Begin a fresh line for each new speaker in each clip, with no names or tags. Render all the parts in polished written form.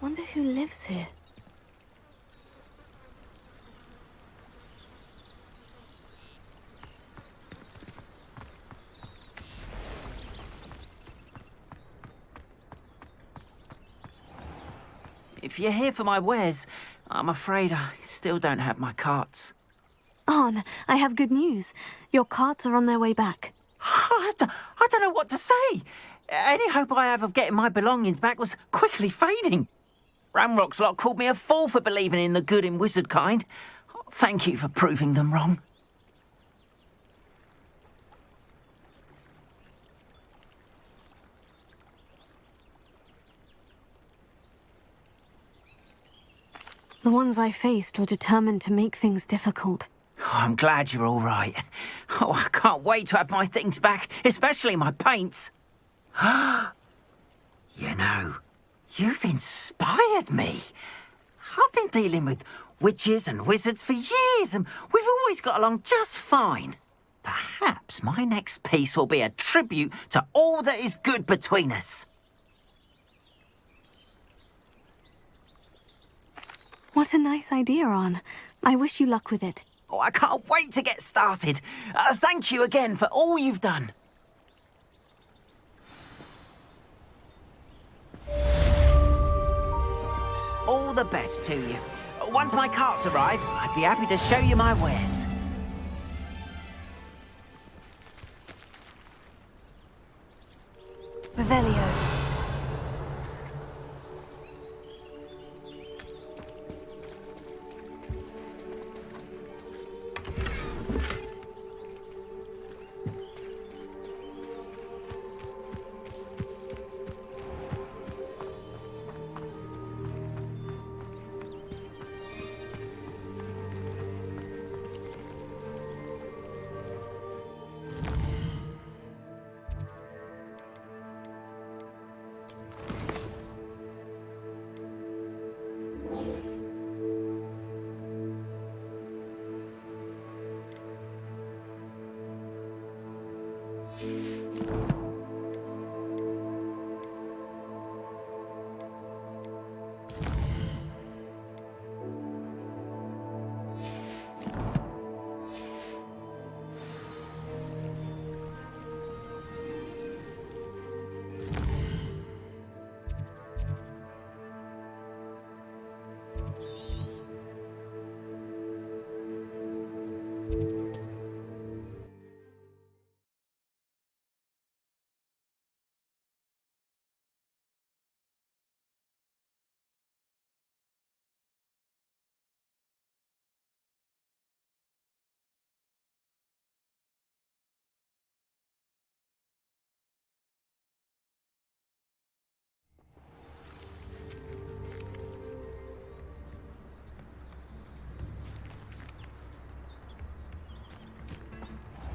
Wonder who lives here.
If you're here for my wares, I'm afraid I still don't have my carts.
Arn, I have good news. Your carts are on their way back.
I don't know what to say. Any hope I have of getting my belongings back was quickly fading. Ramrock's lot called me a fool for believing in the good in wizard kind. Thank you for proving them wrong.
The ones I faced were determined to make things difficult.
Oh, I'm glad you're all right. Oh, I can't wait to have my things back, especially my paints. You know, you've inspired me. I've been dealing with witches and wizards for years, and we've always got along just fine. Perhaps my next piece will be a tribute to all that is good between us.
What a nice idea, Arn. I wish you luck with it.
Oh, I can't wait to get started. Thank you again for all you've done. All the best to you. Once my carts arrive, I'd be happy to show you my wares.
Revelio.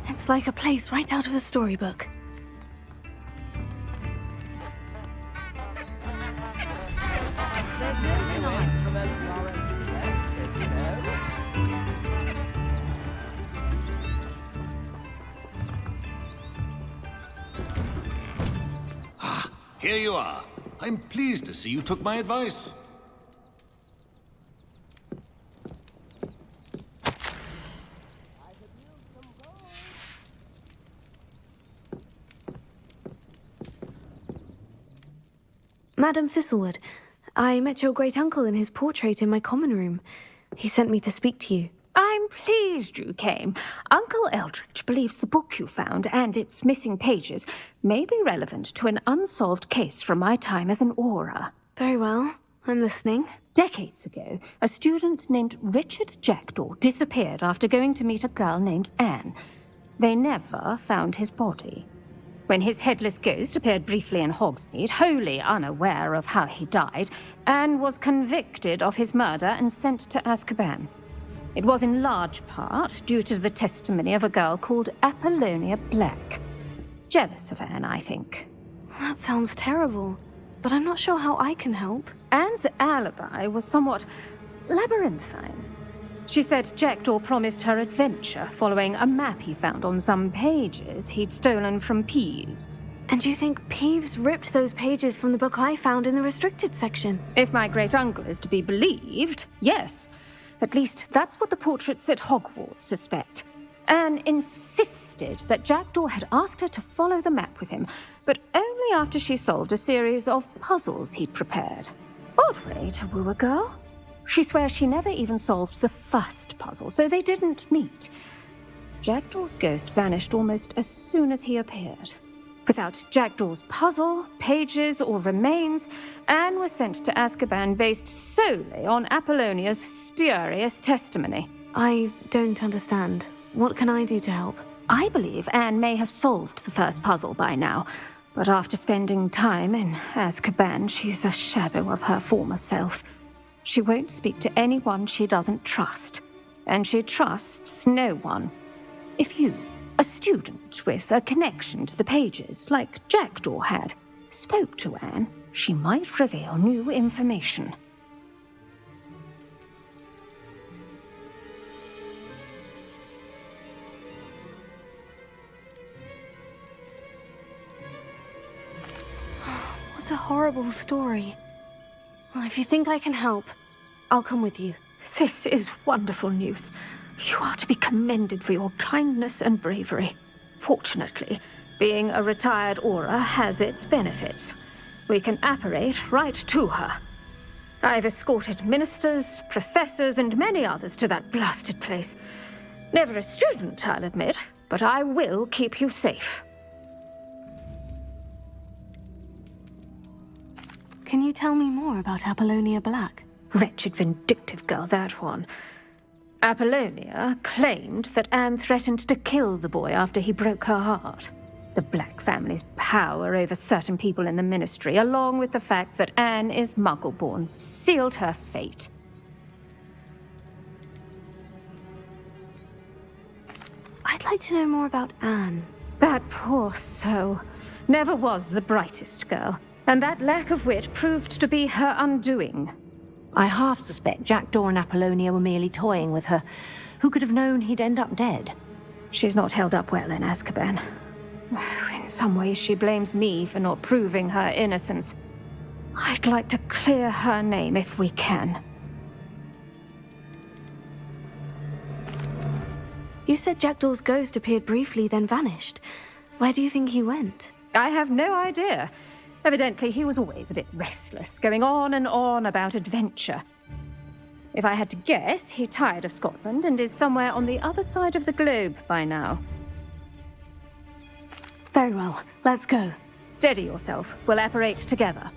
It's like a place right out of a storybook.
Ah, here you are. I'm pleased to see you took my advice.
Madam Thistlewood, I met your great-uncle in his portrait in my common room. He sent me to speak to you.
I'm pleased you came. Uncle Eldridge believes the book you found and its missing pages may be relevant to an unsolved case from my time as an aura.
Very well. I'm listening.
Decades ago, a student named Richard Jackdaw disappeared after going to meet a girl named Anne. They never found his body. When his headless ghost appeared briefly in Hogsmeade, wholly unaware of how he died, Anne was convicted of his murder and sent to Azkaban. It was in large part due to the testimony of a girl called Apollonia Black. Jealous of Anne, I think.
That sounds terrible, but I'm not sure how I can help.
Anne's alibi was somewhat labyrinthine. She said Jackdaw promised her adventure following a map he found on some pages he'd stolen from Peeves.
And you think Peeves ripped those pages from the book I found in the restricted section?
If my great-uncle is to be believed, yes. At least that's what the portraits at Hogwarts suspect. Anne insisted that Jackdaw had asked her to follow the map with him, but only after she solved a series of puzzles he'd prepared. Odd way to woo a girl. She swears she never even solved the first puzzle, so they didn't meet. Jackdaw's ghost vanished almost as soon as he appeared. Without Jackdaw's puzzle, pages, or remains, Anne was sent to Azkaban based solely on Apollonia's spurious testimony.
I don't understand. What can I do to help?
I believe Anne may have solved the first puzzle by now, but after spending time in Azkaban, she's a shadow of her former self. She won't speak to anyone she doesn't trust, and she trusts no one. If you, a student with a connection to the pages, like Jackdaw had, spoke to Anne, she might reveal new information.
What a horrible story. Well, if you think I can help, I'll come with you.
This is wonderful news. You are to be commended for your kindness and bravery. Fortunately, being a retired Auror has its benefits. We can apparate right to her. I've escorted ministers, professors, and many others to that blasted place. Never a student, I'll admit, but I will keep you safe.
Can you tell me more about Apollonia Black?
Wretched, vindictive girl, that one. Apollonia claimed that Anne threatened to kill the boy after he broke her heart. The Black family's power over certain people in the Ministry, along with the fact that Anne is Muggle-born, sealed her fate.
I'd like to know more about Anne.
That poor soul never was the brightest girl, and that lack of wit proved to be her undoing.
I half suspect Jackdaw and Apollonia were merely toying with her. Who could have known he'd end up dead?
She's not held up well in Azkaban. In some ways, she blames me for not proving her innocence. I'd like to clear her name if we can.
You said Jackdaw's ghost appeared briefly, then vanished. Where do you think he went?
I have no idea. Evidently, he was always a bit restless, going on and on about adventure. If I had to guess, he tired of Scotland and is somewhere on the other side of the globe by now.
Very well, let's go.
Steady yourself. We'll apparate together.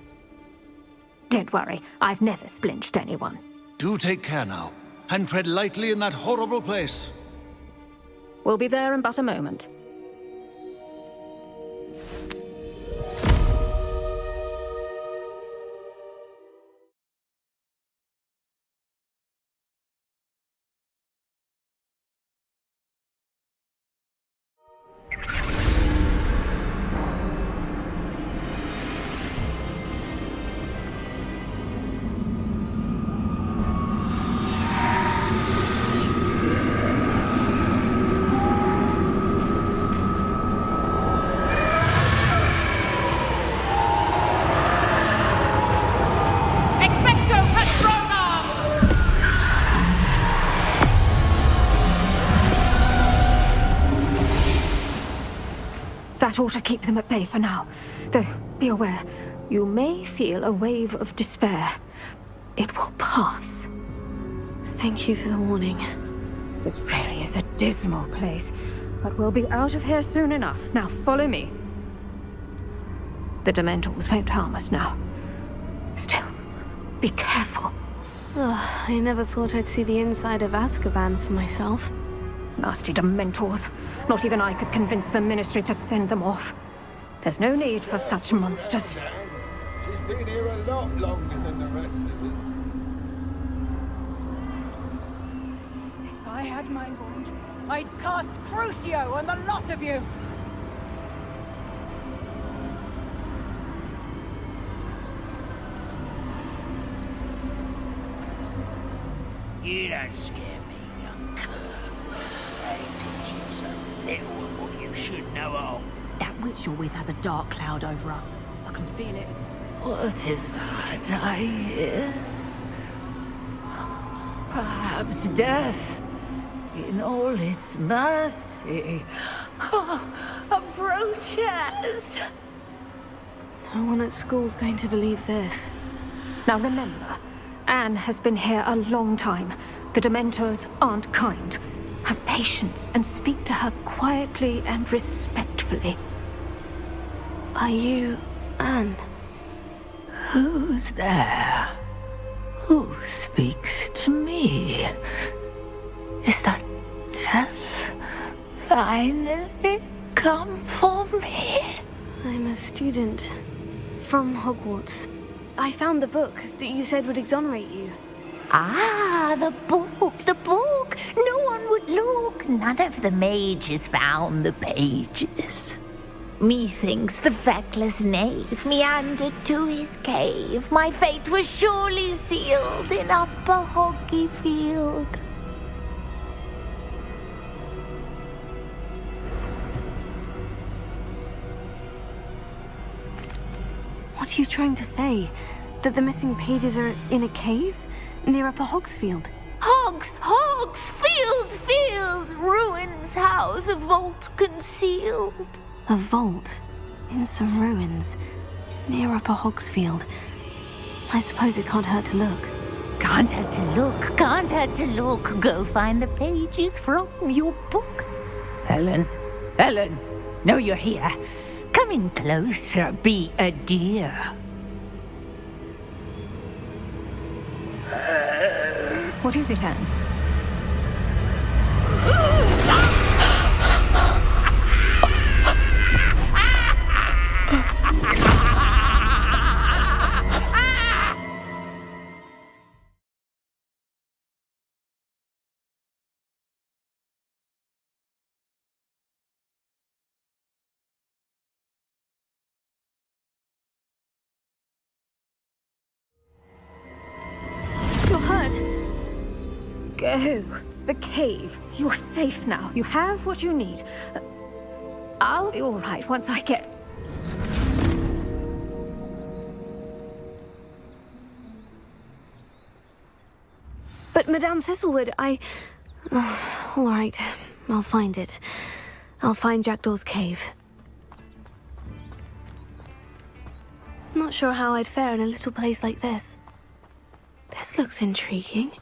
Don't worry, I've never splinched anyone.
Do take care now, and tread lightly in that horrible place.
We'll be there in but a moment. That ought to keep them at bay for now. Though, be aware, you may feel a wave of despair. It will pass.
Thank you for the warning.
This really is a dismal place, but we'll be out of here soon enough. Now, follow me. The Dementors won't harm us now. Still, be careful.
Ugh, I never thought I'd see the inside of Azkaban for myself.
Nasty Dementors. Not even I could convince the Ministry to send them off. There's no need for such monsters.
She's been here a lot longer than the rest of them.
If I had my wand, I'd cast Crucio on the lot of you!
You don't scare me, young cur. I teach you something little of what you should know of.
That witch you're with has a dark cloud over her. I can feel it.
What is that I hear? Perhaps death, in all its mercy, approaches.
No one at school's going to believe this.
Now remember, Anne has been here a long time. The Dementors aren't kind. Have patience and speak to her quietly and respectfully.
Are you Anne?
Who's there? Who speaks to me? Is that death finally come for me?
I'm a student from Hogwarts. I found the book that you said would exonerate you.
Ah, the book, the book. No one would look. None of the mages found the pages. Methinks the feckless knave meandered to his cave. My fate was surely sealed in Upper Hoggyfield.
What are you trying to say? That the missing pages are in a cave? Near Upper Hogsfield?
Field, ruins house, a vault concealed.
A vault? In some ruins? Near Upper Hogsfield? I suppose it can't hurt to look.
Can't hurt to look. Go find the pages from your book. Helen, know you're here. Come in closer, be a dear.
What is it, Anne?
You're hurt.
Go. The cave. You're safe now. You have what you need. I'll be all right once I get...
But Madame Thistlewood, all right. I'll find it. I'll find Jackdaw's cave. Not sure how I'd fare in a little place like this. This looks intriguing.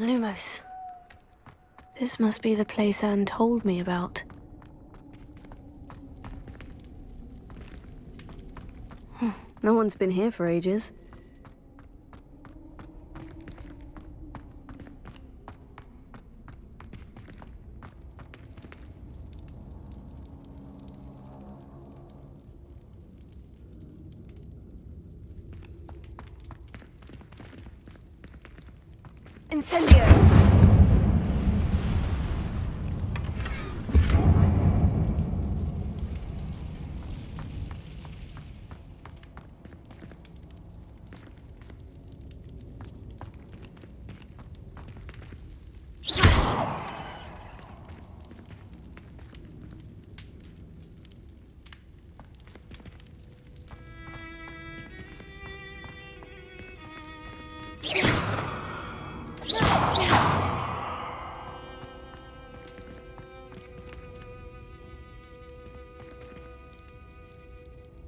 Lumos. This must be the place Anne told me about. No one's been here for ages. Incendio!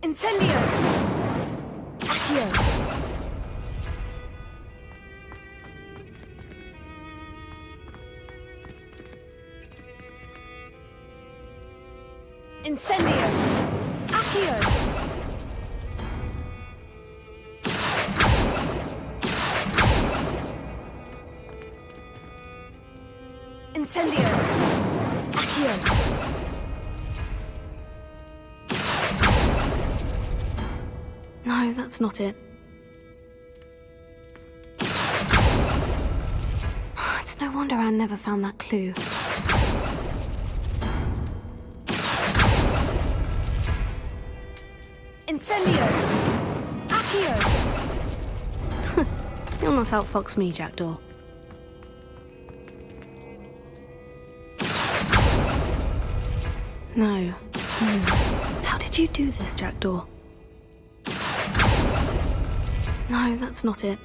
Incendio! Accio! Incendio! Accio! Incendio! Accio! No, that's not it. It's no wonder Anne never found that clue. Incendio! Accio! You'll not outfox me, Jackdaw. No. How did you do this, Jackdaw? No, that's not it.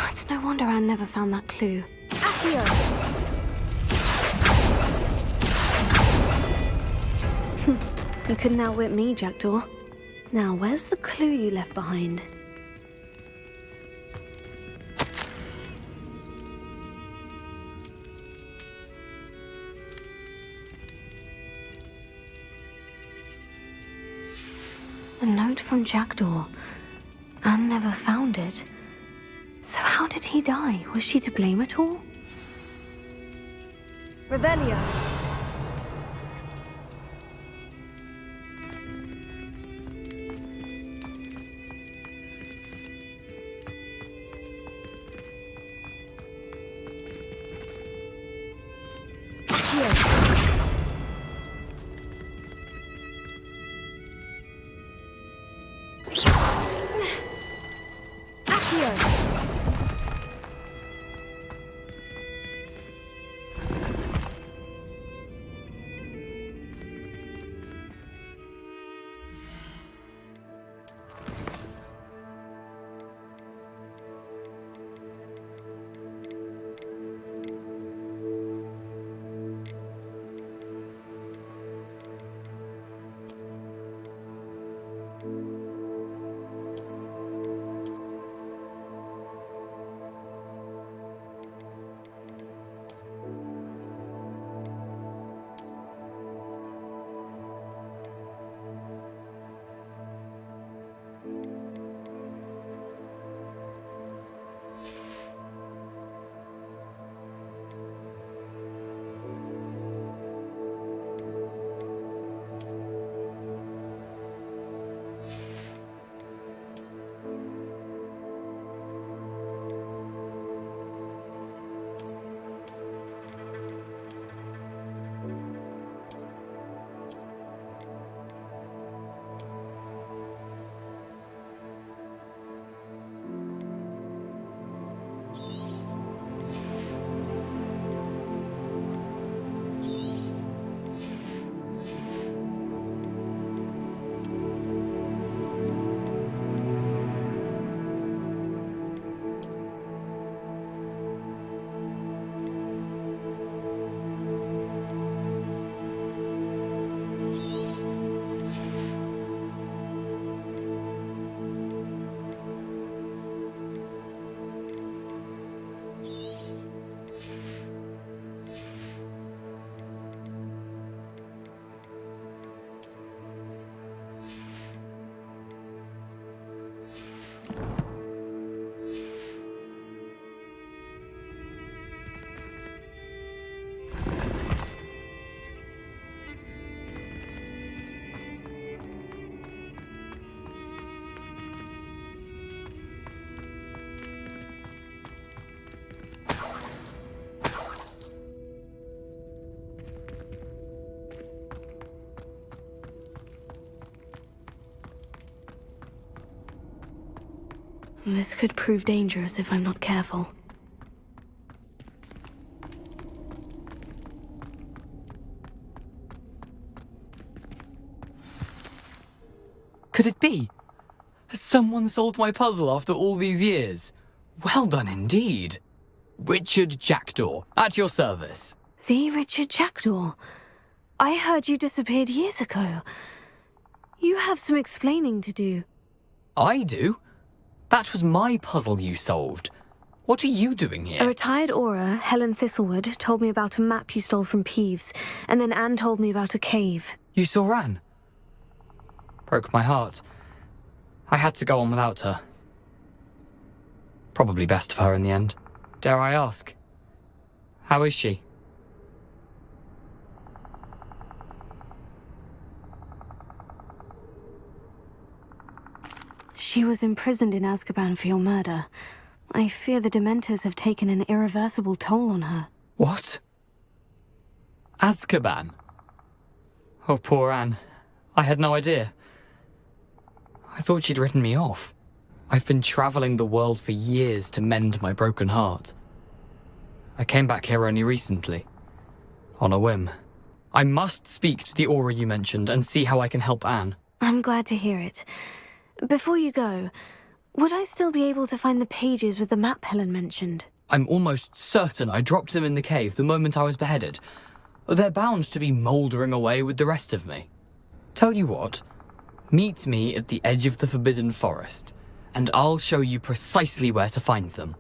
It's no wonder Anne never found that clue. Accio! You couldn't outwit me, Jackdaw. Now, where's the clue you left behind? A note from Jackdaw. Anne never found it. So how did he die? Was she to blame at all? Revelio! This could prove dangerous if I'm not careful.
Could it be? Has someone solved my puzzle after all these years? Well done indeed. Richard Jackdaw, at your service.
The Richard Jackdaw? I heard you disappeared years ago. You have some explaining to do.
I do? That was my puzzle you solved. What are you doing
A
here?
retired Aura, Helen Thistlewood, told me about a map you stole from Peeves, and then Anne told me about a cave.
You saw Anne? Broke my heart. I had to go on without her. Probably best for her in the end. Dare I ask? How is she?
She was imprisoned in Azkaban for your murder. I fear the Dementors have taken an irreversible toll on her.
What? Azkaban? Oh, poor Anne. I had no idea. I thought she'd written me off. I've been traveling the world for years to mend my broken heart. I came back here only recently. On a whim. I must speak to the Aura you mentioned and see how I can help Anne.
I'm glad to hear it. Before you go, would I still be able to find the pages with the map Helen mentioned?
I'm almost certain I dropped them in the cave the moment I was beheaded. They're bound to be mouldering away with the rest of me. Tell you what, meet me at the edge of the Forbidden Forest, and I'll show you precisely where to find them.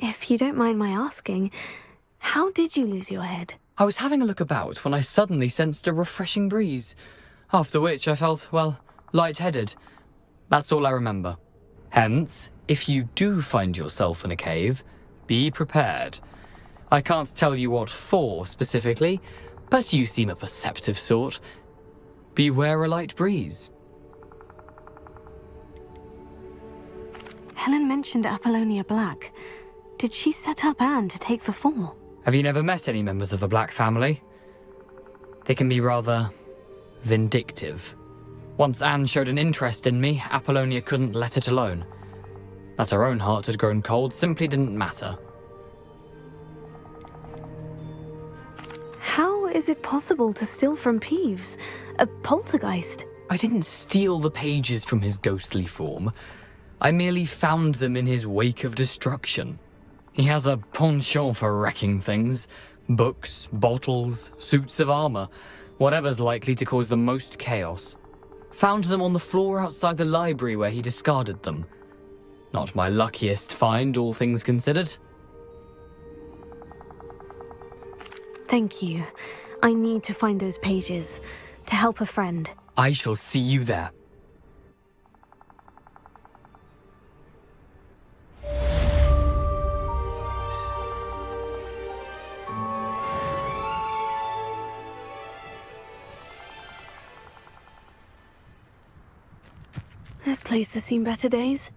If you don't mind my asking, how did you lose your head?
I was having a look about when I suddenly sensed a refreshing breeze, after which I felt, well, lightheaded. That's all I remember. Hence, if you do find yourself in a cave, be prepared. I can't tell you what for specifically, but you seem a perceptive sort. Beware a light breeze.
Helen mentioned Apollonia Black. Did she set up Anne to take the fall?
Have you never met any members of the Black family? They can be rather vindictive. Once Anne showed an interest in me, Apollonia couldn't let it alone. That her own heart had grown cold simply didn't matter.
How is it possible to steal from Peeves? A poltergeist?
I didn't steal the pages from his ghostly form. I merely found them in his wake of destruction. He has a penchant for wrecking things. Books, bottles, suits of armor, whatever's likely to cause the most chaos. Found them on the floor outside the library where he discarded them. Not my luckiest find, all things considered.
Thank you. I need to find those pages. To help a friend.
I shall see you there.
This place has seen better days.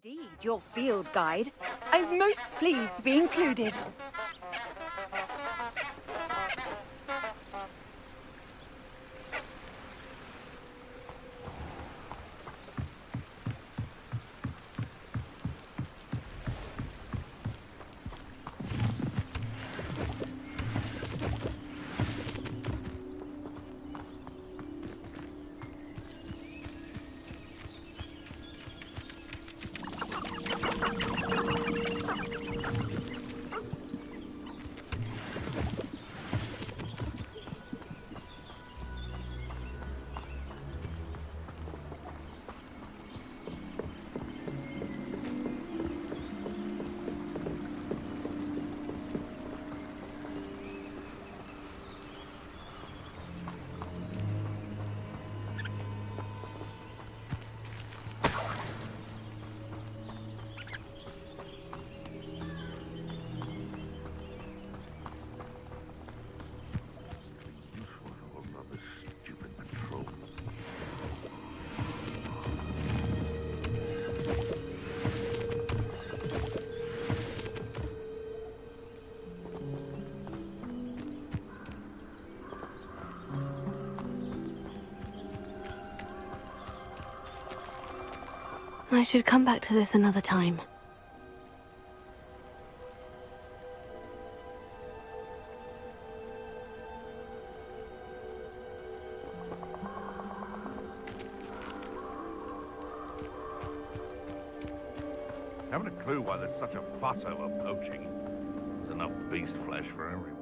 Indeed, your field guide. I'm most pleased to be included.
I should come back to this another time.
Haven't a clue why there's such a fuss over poaching. There's enough beast flesh for everyone.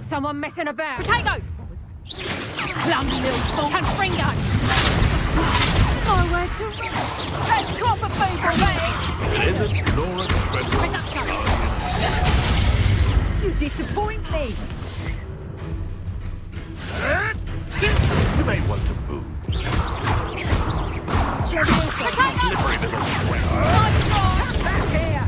Someone messing about. Potato! Clumsy little fool. Confringo! Nowhere to run. That's proper food for me!
Isn't Laura
You disappoint me.
You may want to move. Slippery little square.
Back here.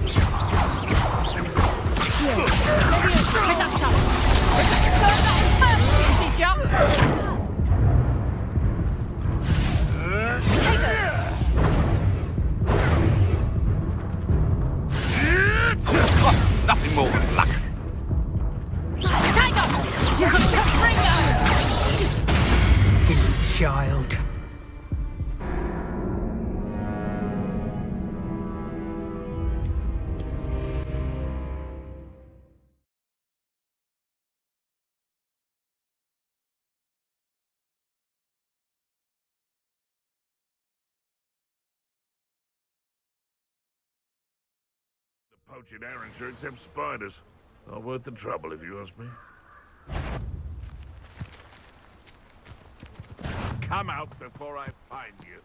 Nothing more than luck.
Child.
The poaching errand shirts have spiders. Not worth the trouble, if you ask me. Come out before I find you.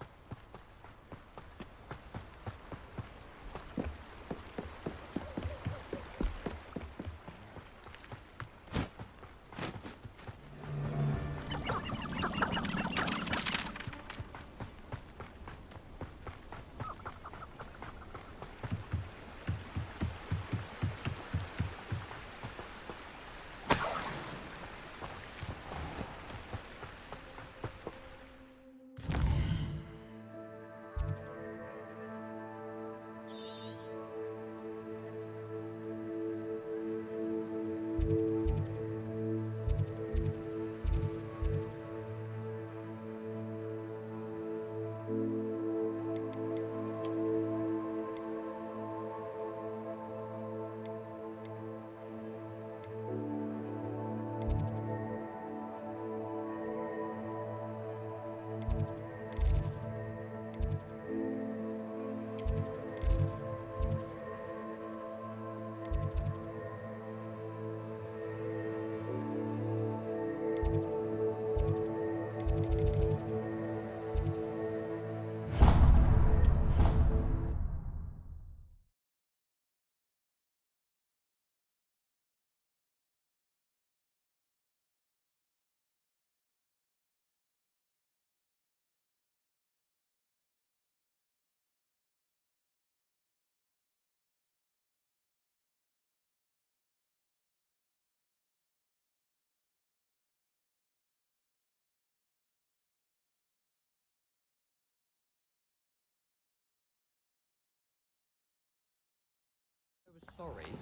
Sorry.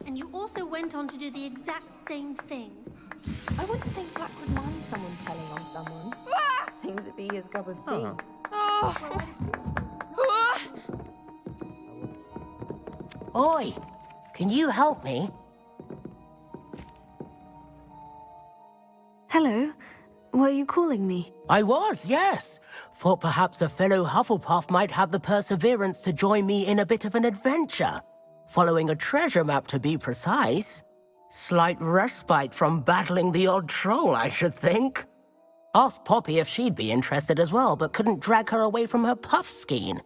And you also went on to do the exact same thing.
I wouldn't think Black would mind someone telling on someone. Seems to be his cup of tea.
Oi! Can you help me?
Hello. Were you calling me?
I was, yes. Thought perhaps a fellow Hufflepuff might have the perseverance to join me in a bit of an adventure. Following a treasure map, to be precise. Slight respite from battling the odd troll, I should think. Asked Poppy if she'd be interested as well, but couldn't drag her away from her puff skein.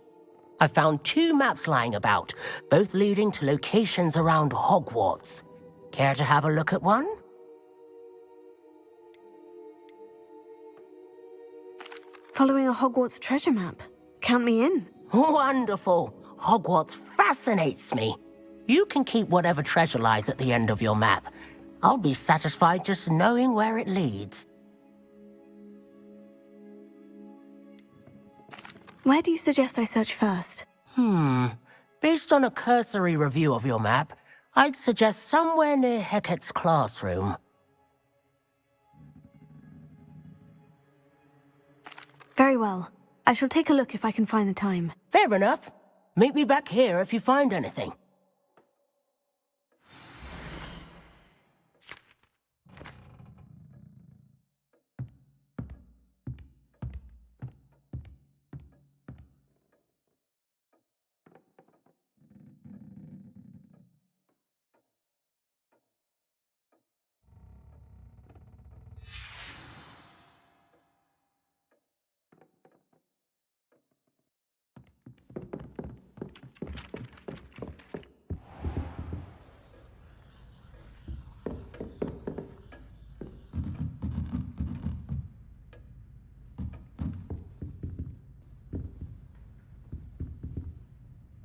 I found 2 maps lying about, both leading to locations around Hogwarts. Care to have a look at one?
Following a Hogwarts treasure map. Count me in.
Wonderful. Hogwarts fascinates me. You can keep whatever treasure lies at the end of your map. I'll be satisfied just knowing where it leads.
Where do you suggest I search first?
Based on a cursory review of your map, I'd suggest somewhere near Hecat's classroom.
Very well. I shall take a look if I can find the time.
Fair enough. Meet me back here if you find anything.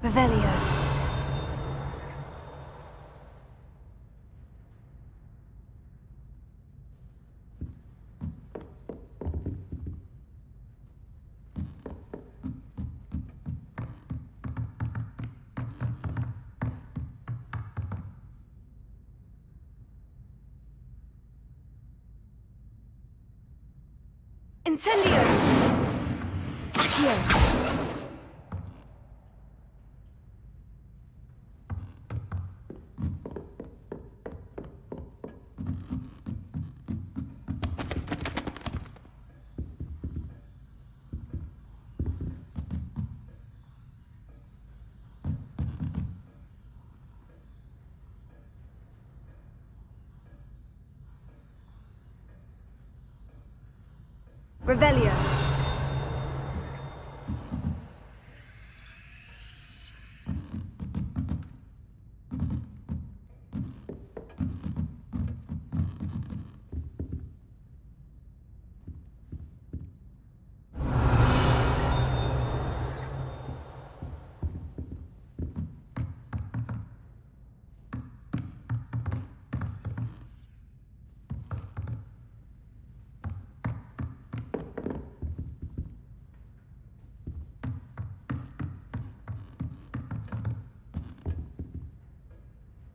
Revelio. Incendio! Accio! Revelio.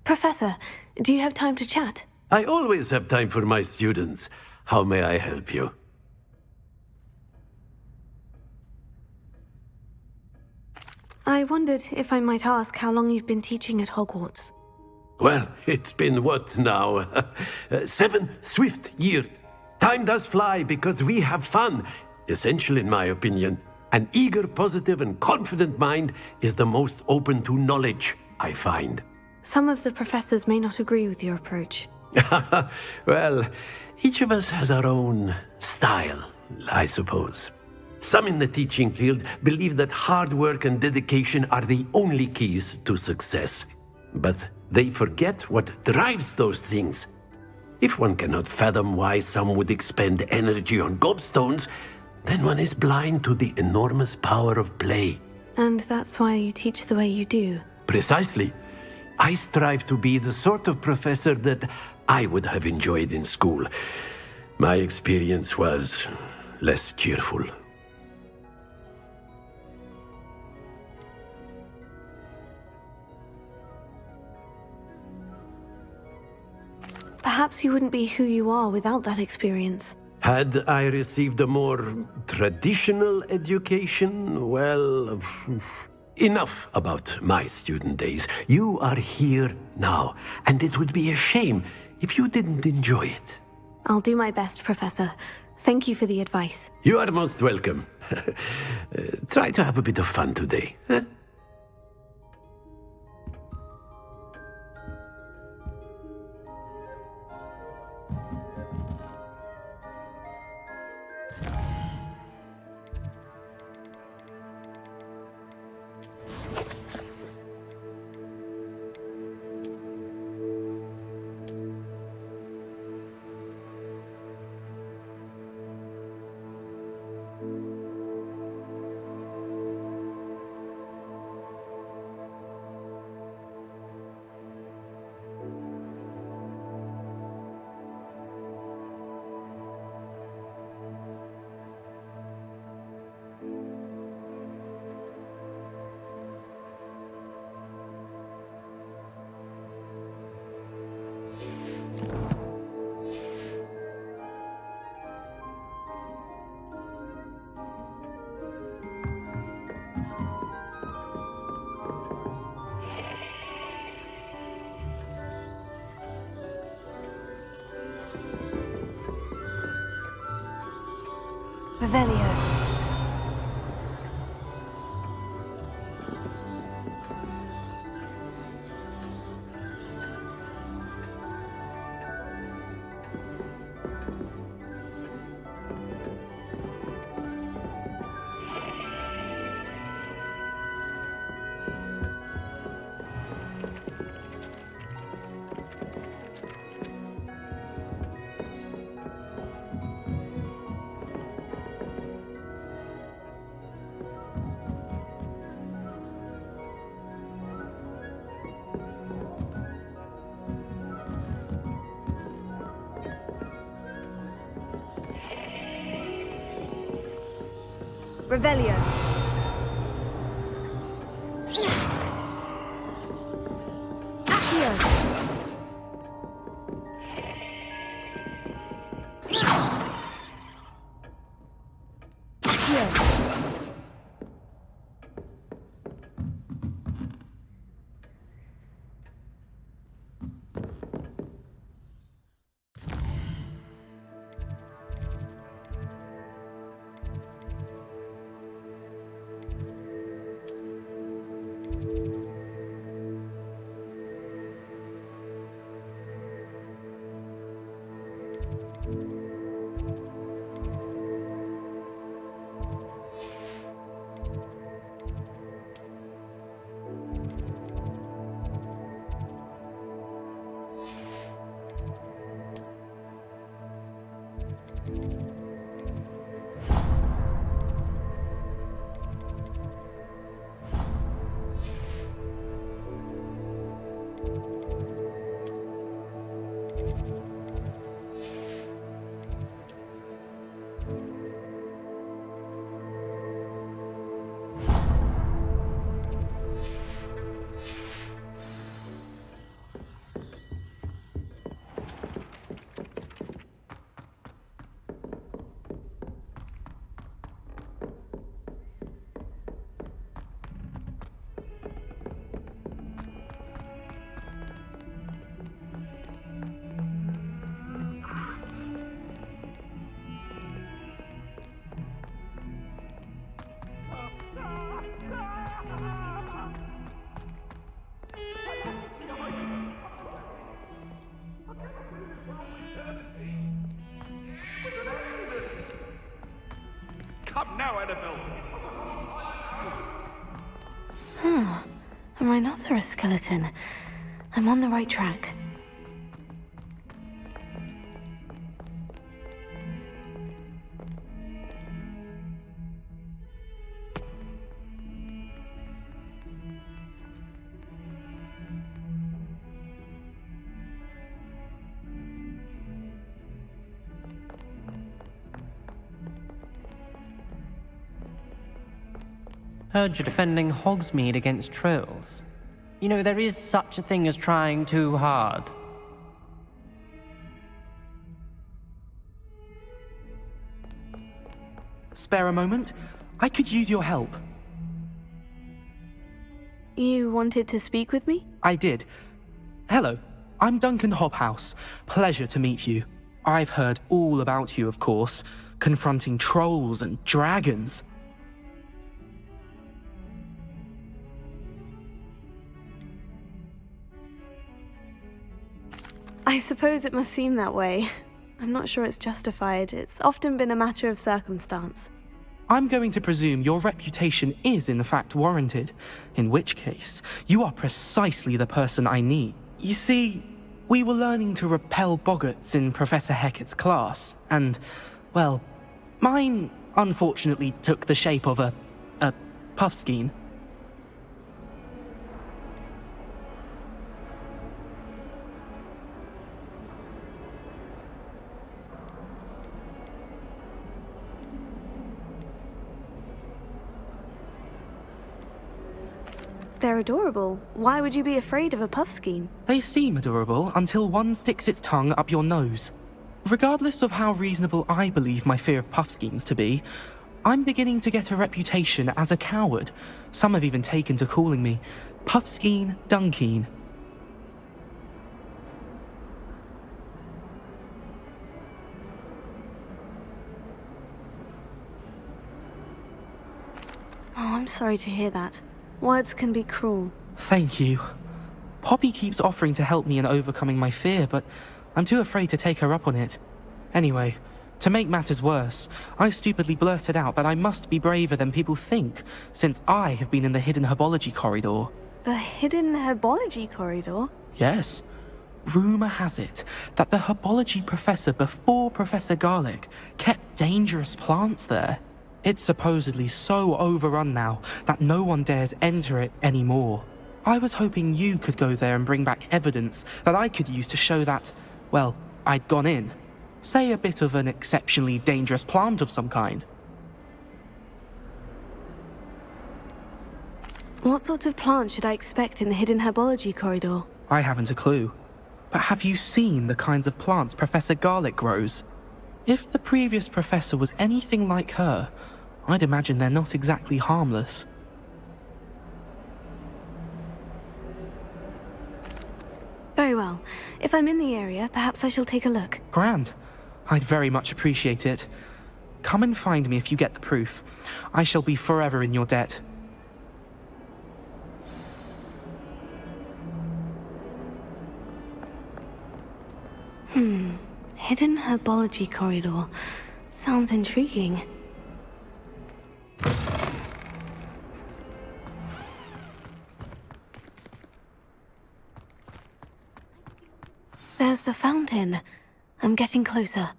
Professor, do you have time to chat?
I always have time for my students. How may I help you?
I wondered if I might ask how long you've been teaching at Hogwarts.
Well, it's been what now? 7 swift years. Time does fly because we have fun. Essential in my opinion. An eager, positive and confident mind is the most open to knowledge, I find.
Some of the professors may not agree with your approach.
Well, each of us has our own style, I suppose. Some in the teaching field believe that hard work and dedication are the only keys to success. But they forget what drives those things. If one cannot fathom why some would expend energy on gobstones, then one is blind to the enormous power of play.
And that's why you teach the way you do.
Precisely. I strive to be the sort of professor that I would have enjoyed in school. My experience was less cheerful.
Perhaps you wouldn't be who you are without that experience.
Had I received a more traditional education, well, enough about my student days. You are here now, and it would be a shame if you didn't enjoy it.
I'll do my best, Professor. Thank you for the advice.
You are most welcome. Try to have a bit of fun today. Huh?
Revelio. Revelio. Accio. Accio.
Come now, Annabelle.
A rhinoceros skeleton. I'm on the right track.
Heard you're defending Hogsmeade against trolls. You know, there is such a thing as trying too hard.
spare a moment? I could use your help.
You wanted to speak with me?
I did. Hello, I'm Duncan Hobhouse. Pleasure to meet you. I've heard all about you, of course, confronting trolls and dragons.
I suppose it must seem that way. I'm not sure it's justified. It's often been a matter of circumstance.
I'm going to presume your reputation is in fact warranted, in which case, you are precisely the person I need. You see, we were learning to repel boggarts in Professor Hecat's class, and, well, mine unfortunately took the shape of a puffskein.
They're adorable. Why would you be afraid of a puffskein?
They seem adorable until one sticks its tongue up your nose. Regardless of how reasonable I believe my fear of puffskeins to be, I'm beginning to get a reputation as a coward. Some have even taken to calling me Puffskein Dunkeen.
Oh, I'm sorry to hear that. Words can be cruel.
Thank you. Poppy keeps offering to help me in overcoming my fear, but I'm too afraid to take her up on it. Anyway, to make matters worse, I stupidly blurted out that I must be braver than people think, since I have been in the hidden herbology corridor.
The hidden herbology corridor?
Yes. Rumour has it that the herbology professor before Professor Garlic kept dangerous plants there. It's supposedly so overrun now that no one dares enter it anymore. I was hoping you could go there and bring back evidence that I could use to show that, well, I'd gone in. Say a bit of an exceptionally dangerous plant of some kind.
What sort of plant should I expect in the hidden herbology corridor?
I haven't a clue. But have you seen the kinds of plants Professor Garlic grows? If the previous professor was anything like her, I'd imagine they're not exactly harmless.
Very well. If I'm in the area, perhaps I shall take a look.
Grand. I'd very much appreciate it. Come and find me if you get the proof. I shall be forever in your debt.
Hidden herbology corridor. Sounds intriguing. There's the fountain. I'm getting closer.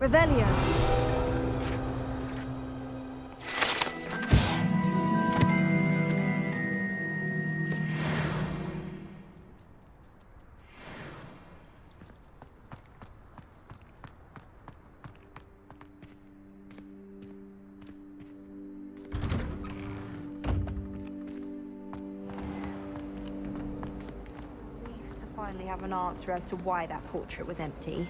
Revelio.
Finally have an answer as to why that portrait was empty.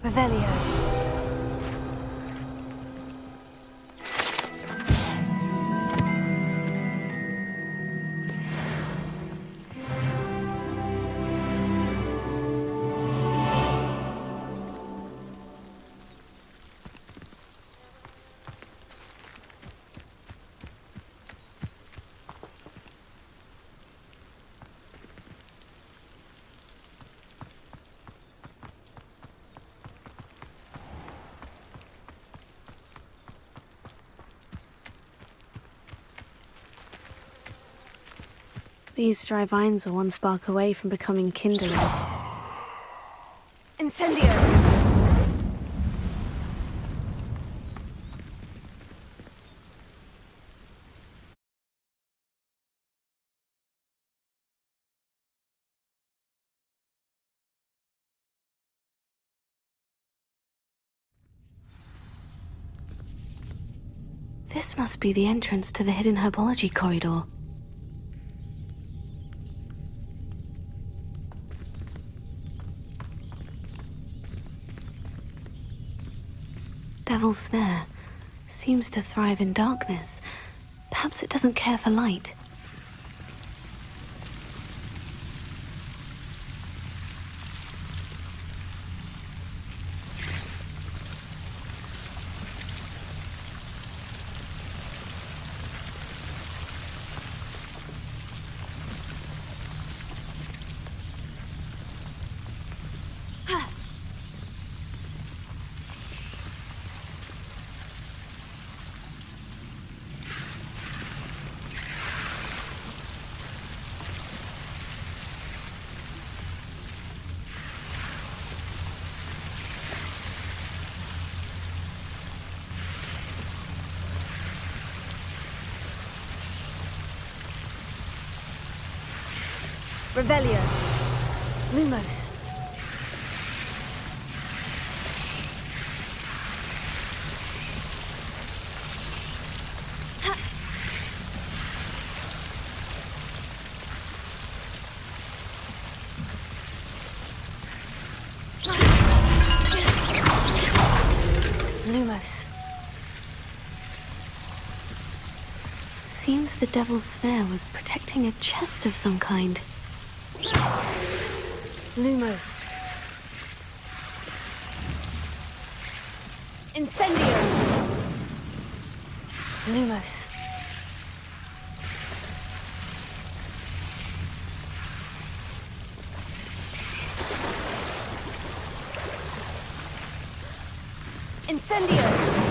Revelio. These dry vines are one spark away from becoming kindling. Incendio! This must be the entrance to the hidden herbology corridor. Devil's Snare seems to thrive in darkness. Perhaps it doesn't care for light. Revelio. Lumos. Lumos. Seems the Devil's Snare was protecting a chest of some kind. Lumos. Incendio. Lumos. Incendio.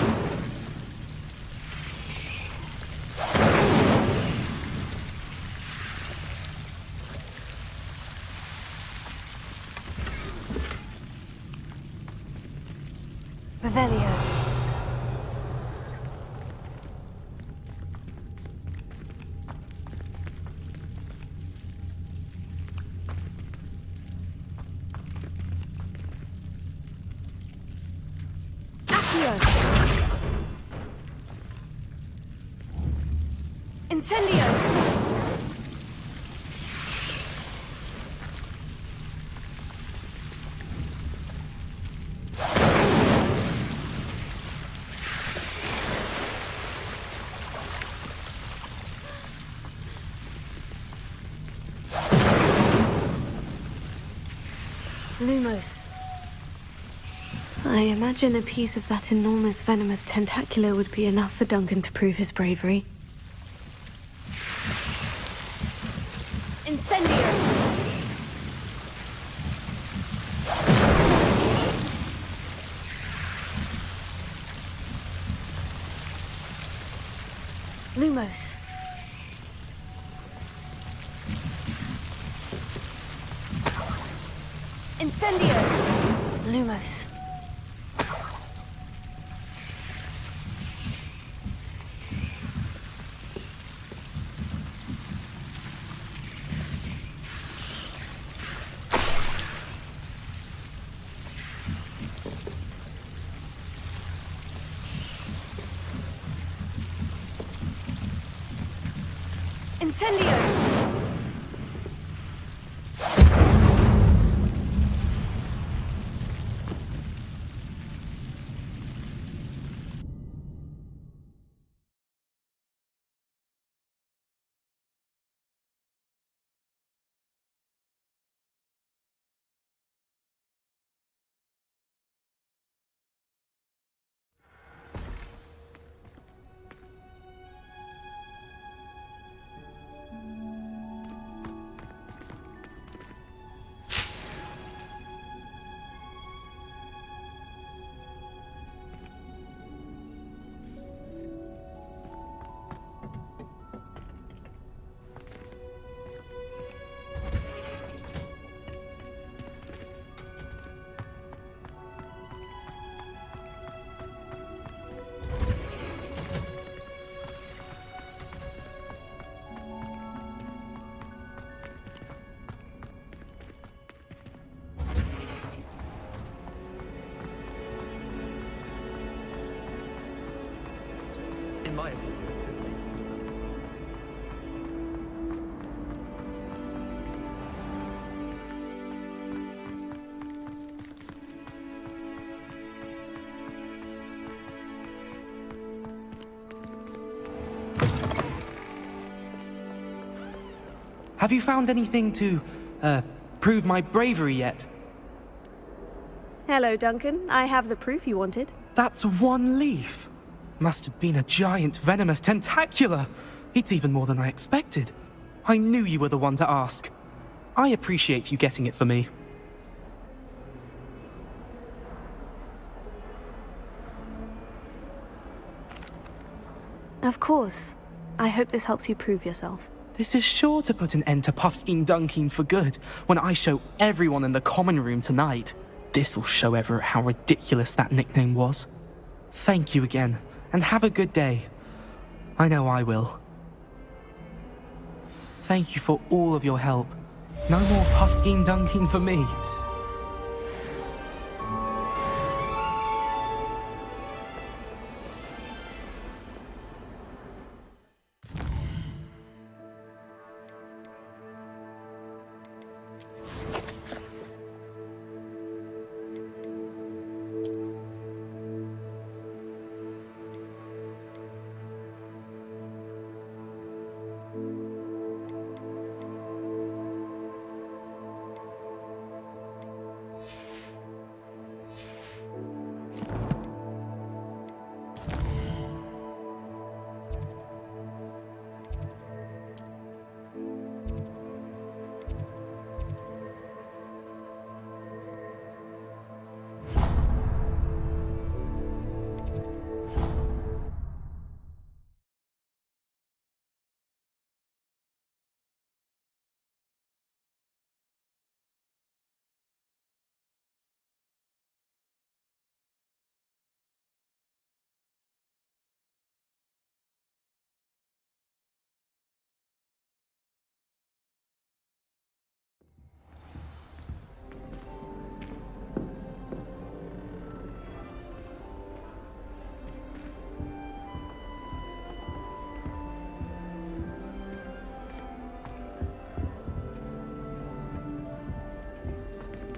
Revelio. Accio. Incendio. Lumos. I imagine a piece of that enormous venomous tentacular would be enough for Duncan to prove his bravery. Incendio! Lumos. Incendio! Lumos. Incendio!
my opinion.
Have you found anything to, prove my bravery yet?
Hello, Duncan. I have the proof you wanted.
That's one leaf. Must have been a giant venomous tentacula. It's even more than I expected. I knew you were the one to ask. I appreciate you getting it for me.
Of course. I hope this helps you prove yourself.
This is sure to put an end to Puffskein Dunking for good when I show everyone in the common room tonight. This'll show Everett how ridiculous that nickname was. Thank you again, and have a good day. I know I will. Thank you for all of your help. No more Puffskein Dunking for me.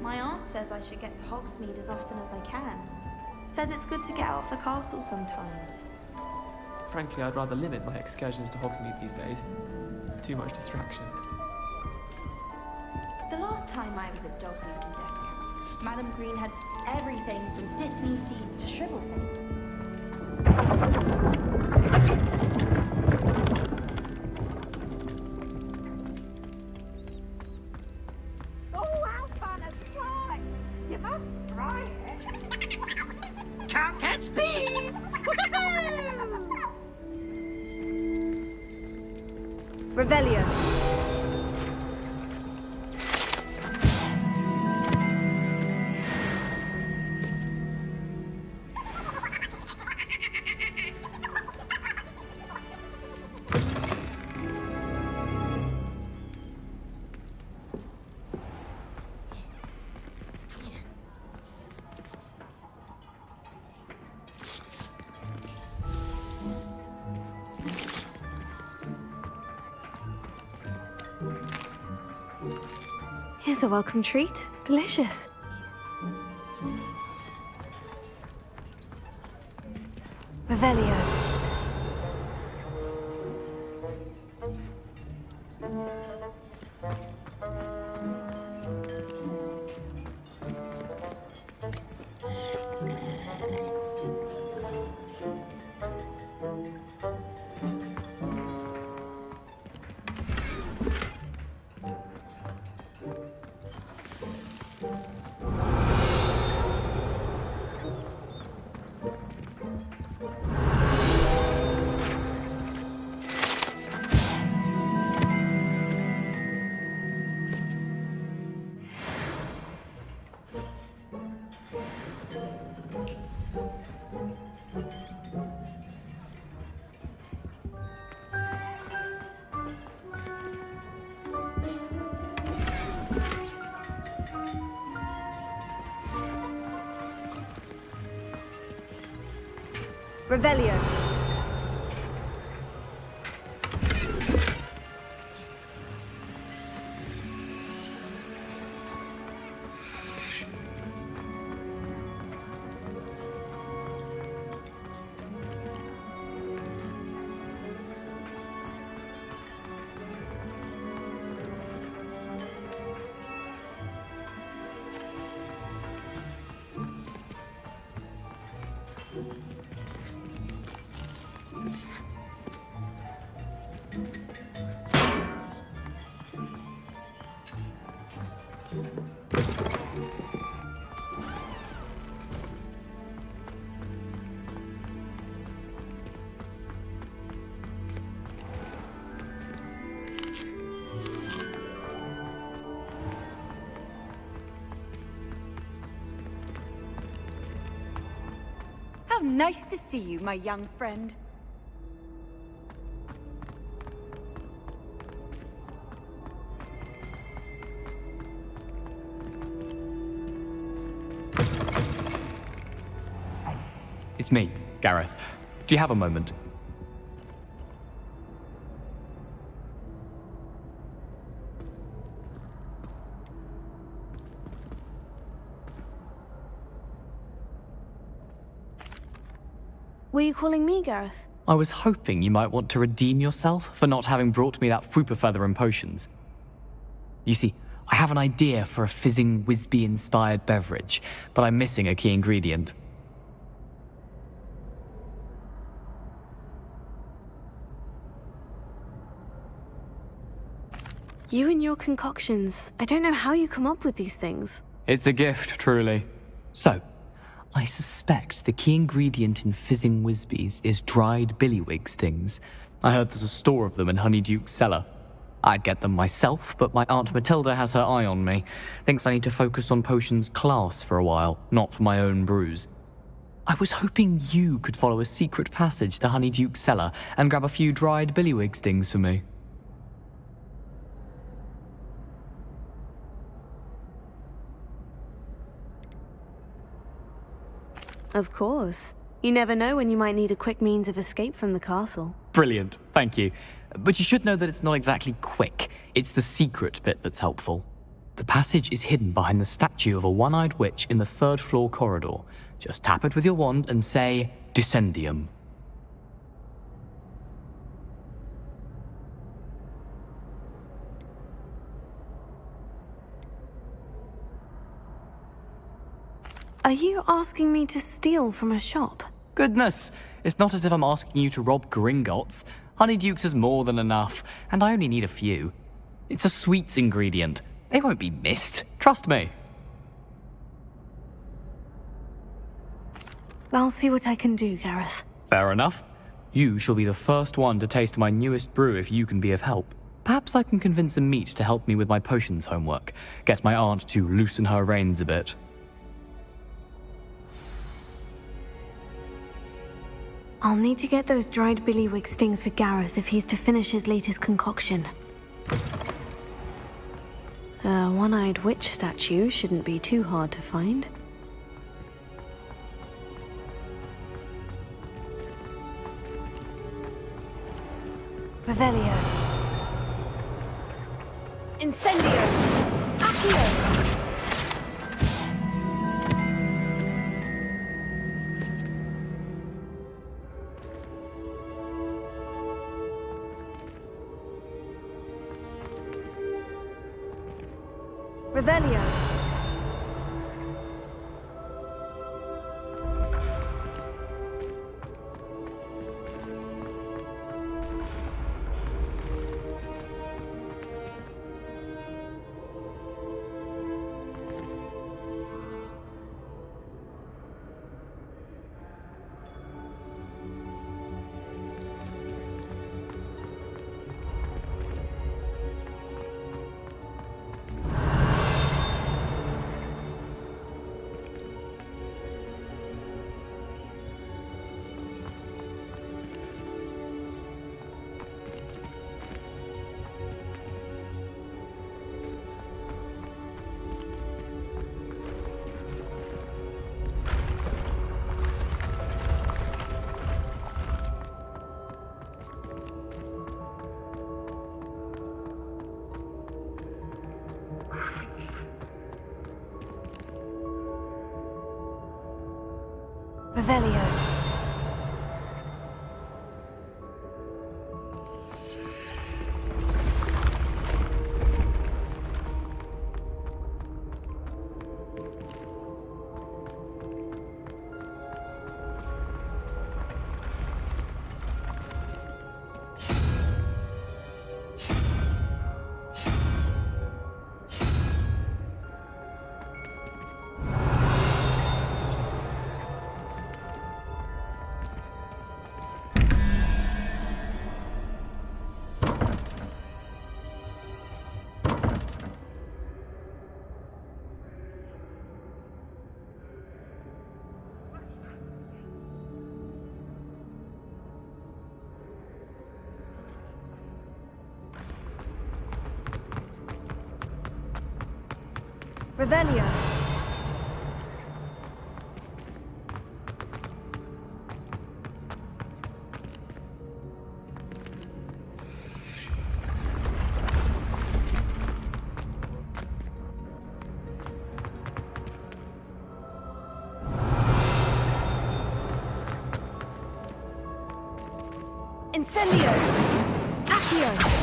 My aunt says I should get to Hogsmeade as often as I can. Says it's good to get out of the castle sometimes.
Frankly, I'd rather limit my excursions to Hogsmeade these days. Too much distraction.
The last time I was at Dogmeade and Death Camp, Madam Green had everything from Dittany seeds to shrivel things.
Oh, how fun and fry! You must fry it. Can't catch bees!
Revelio. Here's a welcome treat. Delicious. Revelio. Revelio.
How nice to see you, my young friend.
It's me, Gareth. Do you have a moment?
Were you calling me, Gareth?
I was hoping you might want to redeem yourself for not having brought me that Fupa feather and potions. You see, I have an idea for a fizzing Whizbee-inspired beverage, but I'm missing a key ingredient.
You and your concoctions. I don't know how you come up with these things.
It's a gift, truly. So, I suspect the key ingredient in fizzing Whizbees is dried billywig stings. I heard there's a store of them in Honeyduke's cellar. I'd get them myself, but my Aunt Matilda has her eye on me. Thinks I need to focus on potions class for a while, not my own brews. I was hoping you could follow a secret passage to Honeyduke's cellar and grab a few dried billywig stings for me.
Of course. You never know when you might need a quick means of escape from the castle.
Brilliant, thank you. But you should know that it's not exactly quick. It's the secret bit that's helpful. The passage is hidden behind the statue of a one-eyed witch in the third-floor corridor. Just tap it with your wand and say, Descendium.
Are you asking me to steal from a shop?
Goodness, it's not as if I'm asking you to rob Gringotts. Honeyduke's is more than enough, and I only need a few. It's a sweets ingredient. They won't be missed. Trust me.
I'll see what I can do, Gareth.
Fair enough. You shall be the first one to taste my newest brew if you can be of help. Perhaps I can convince a meat to help me with my potions homework. Get my aunt to loosen her reins a bit.
I'll need to get those dried billywig stings for Gareth if he's to finish his latest concoction. A one-eyed witch statue shouldn't be too hard to find. Revelio. Incendio. Accio. Revelio. Revelio. Revelio. Incendio! Accio!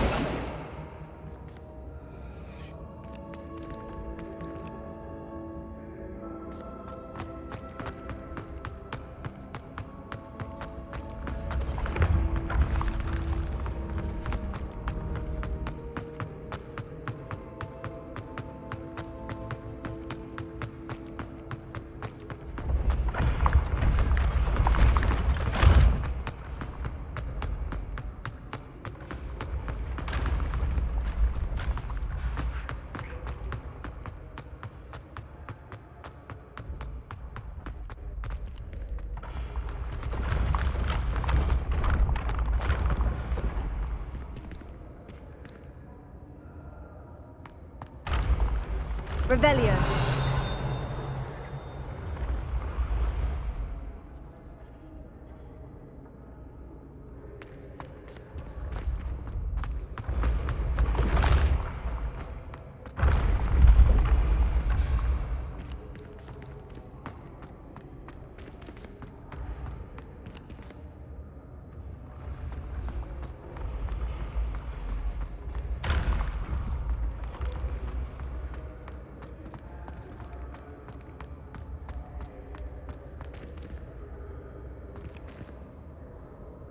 Revelio.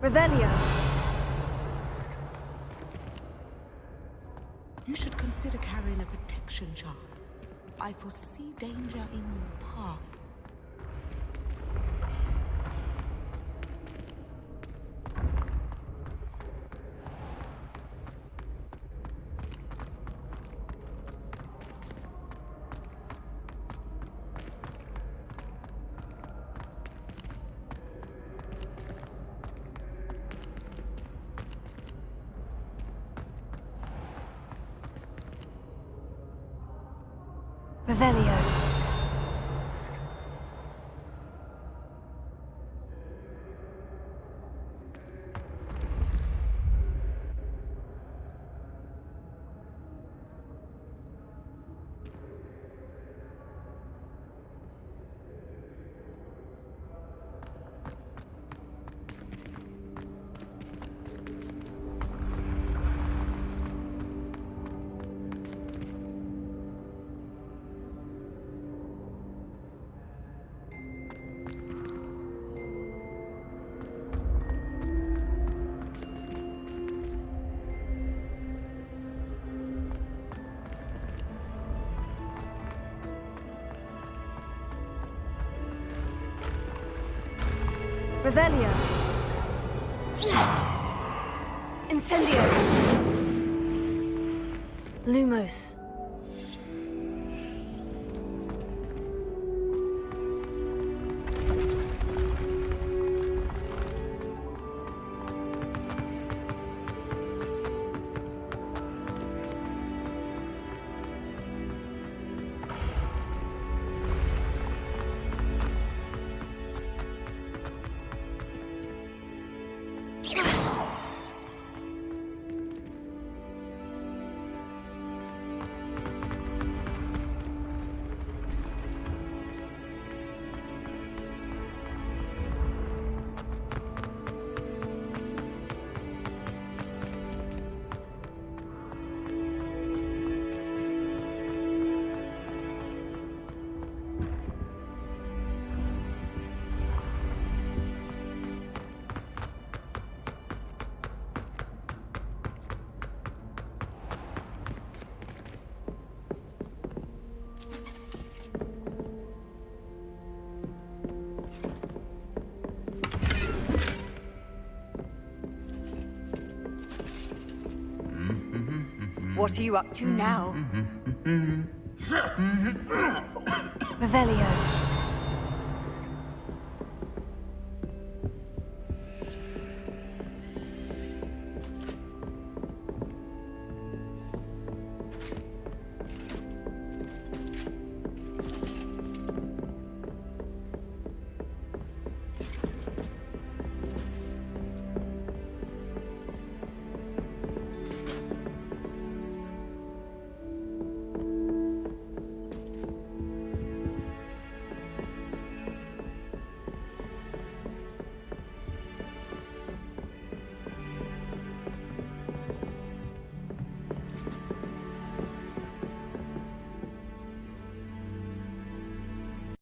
Revelio.
You should consider carrying a protection charm. I foresee danger in your path.
Revelio. Revelio. Incendio. Lumos.
What are you up to now?
Revelio.